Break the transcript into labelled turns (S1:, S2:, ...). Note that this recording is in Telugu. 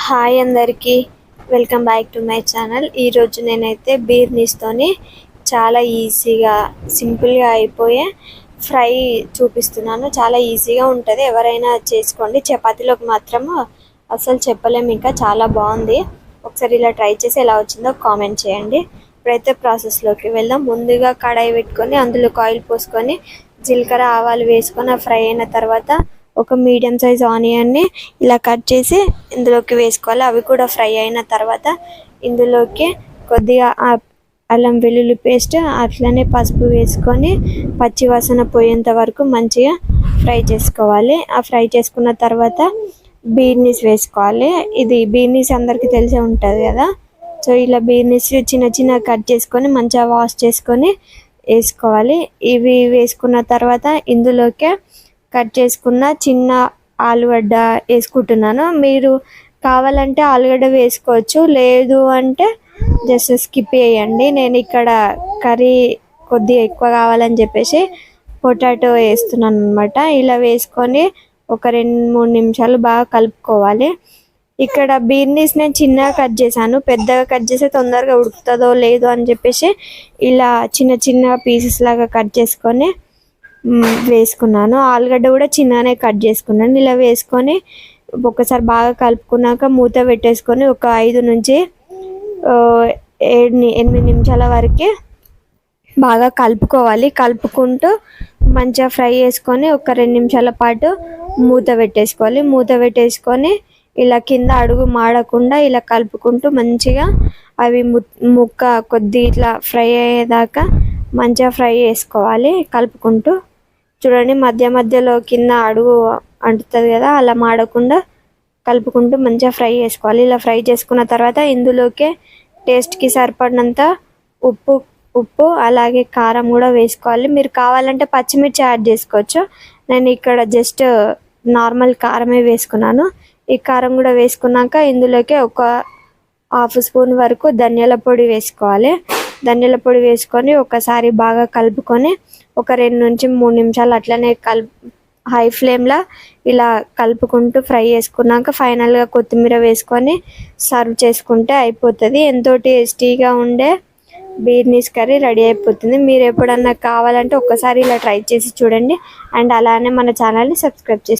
S1: హాయ్ అందరికీ, welcome back to my channel. ఈరోజు నేనైతే బీర్నీస్తోని చాలా ఈజీగా సింపుల్గా అయిపోయే ఫ్రై చూపిస్తున్నాను. చాలా ఈజీగా ఉంటుంది, ఎవరైనా చేసుకోండి. చపాతీలోకి మాత్రం అసలు చెప్పలేము, ఇంకా చాలా బాగుంది. ఒకసారి ఇలా ట్రై చేసి ఎలా వచ్చిందో కామెంట్ చేయండి. ఇప్పుడైతే ప్రాసెస్లోకి వెళ్దాం. ముందుగా కడాయి పెట్టుకొని అందులో ఆయిల్ పోసుకొని జీలకర్ర ఆవాలు వేసుకొని ఫ్రై అయిన తర్వాత ఒక మీడియం సైజ్ ఆనియన్ని ఇలా కట్ చేసి ఇందులోకి వేసుకోవాలి. అవి కూడా ఫ్రై అయిన తర్వాత ఇందులోకి కొద్దిగా అల్లం వెల్లుల్లి పేస్ట్ అట్లనే పసుపు వేసుకొని పచ్చి వాసన పోయేంత వరకు మంచిగా ఫ్రై చేసుకోవాలి. ఆ ఫ్రై చేసుకున్న తర్వాత బీర్నీస్ వేసుకోవాలి. ఇది బీర్నీస్ అందరికీ తెలిసే ఉంటుంది కదా. సో ఇలా బీర్నీస్ చిన్న చిన్న కట్ చేసుకొని మంచిగా వాష్ చేసుకొని వేసుకోవాలి. ఇవి వేసుకున్న తర్వాత ఇందులోకి కట్ చేసుకున్న చిన్న ఆలుగడ్డ వేసుకుంటున్నాను. మీరు కావాలంటే ఆలుగడ్డ వేసుకోవచ్చు, లేదు అంటే జస్ట్ స్కిప్ చేయండి. నేను ఇక్కడ కర్రీ కొద్దిగా ఎక్కువ కావాలని చెప్పేసి పొటాటో వేస్తున్నాను అనమాట. ఇలా వేసుకొని ఒక 2-3 నిమిషాలు బాగా కలుపుకోవాలి. ఇక్కడ బీర్నీస్ నేను చిన్నగా కట్ చేశాను, పెద్దగా కట్ చేస్తే తొందరగా ఉడుకుతుందో లేదో అని చెప్పేసి ఇలా చిన్న చిన్న పీసెస్ లాగా కట్ చేసుకొని వేసుకున్నాను. ఆలుగడ్డ కూడా చిన్నగానే కట్ చేసుకున్నాను. ఇలా వేసుకొని ఒకసారి బాగా కలుపుకున్నాక మూత పెట్టేసుకొని ఒక 5 నుంచి 8 నిమిషాల వరకు బాగా కలుపుకోవాలి. కలుపుకుంటూ మంచిగా ఫ్రై చేసుకొని ఒక 2 నిమిషాల పాటు మూత పెట్టేసుకోవాలి. మూత పెట్టేసుకొని ఇలా కింద అడుగు మాడకుండా ఇలా కలుపుకుంటూ మంచిగా అవి ముక్క కొద్ది ఇట్లా ఫ్రై అయ్యేదాకా మంచిగా ఫ్రై చేసుకోవాలి. కలుపుకుంటూ చూడండి, మధ్య మధ్యలో కింద అడుగు అంటుతుంది కదా, అలా మాడకుండా కలుపుకుంటూ మంచిగా ఫ్రై చేసుకోవాలి. ఇలా ఫ్రై చేసుకున్న తర్వాత ఇందులోకే టేస్ట్కి సరిపడినంత ఉప్పు అలాగే కారం కూడా వేసుకోవాలి. మీరు కావాలంటే పచ్చిమిర్చి యాడ్ చేసుకోవచ్చు. నేను ఇక్కడ జస్ట్ నార్మల్ కారమే వేసుకున్నాను. ఈ కారం కూడా వేసుకున్నాక ఇందులోకి ఒక 1/2 స్పూన్ వరకు ధనియాల పొడి వేసుకోవాలి. ధనియాల పొడి వేసుకొని ఒకసారి బాగా కలుపుకొని ఒక 2 నుంచి 3 నిమిషాలు అట్లనే హై ఫ్లేమ్లో ఇలా కలుపుకుంటూ ఫ్రై చేసుకున్నాక ఫైనల్గా కొత్తిమీర వేసుకొని సర్వ్ చేసుకుంటే అయిపోతుంది. ఎంతో టేస్టీగా ఉండే బీర్నీస్ కర్రీ రెడీ అయిపోతుంది. మీరు ఎప్పుడన్నా కావాలంటే ఒక్కసారి ఇలా ట్రై చేసి చూడండి. అండ్ అలానే మన ఛానల్ని సబ్స్క్రైబ్ చేసి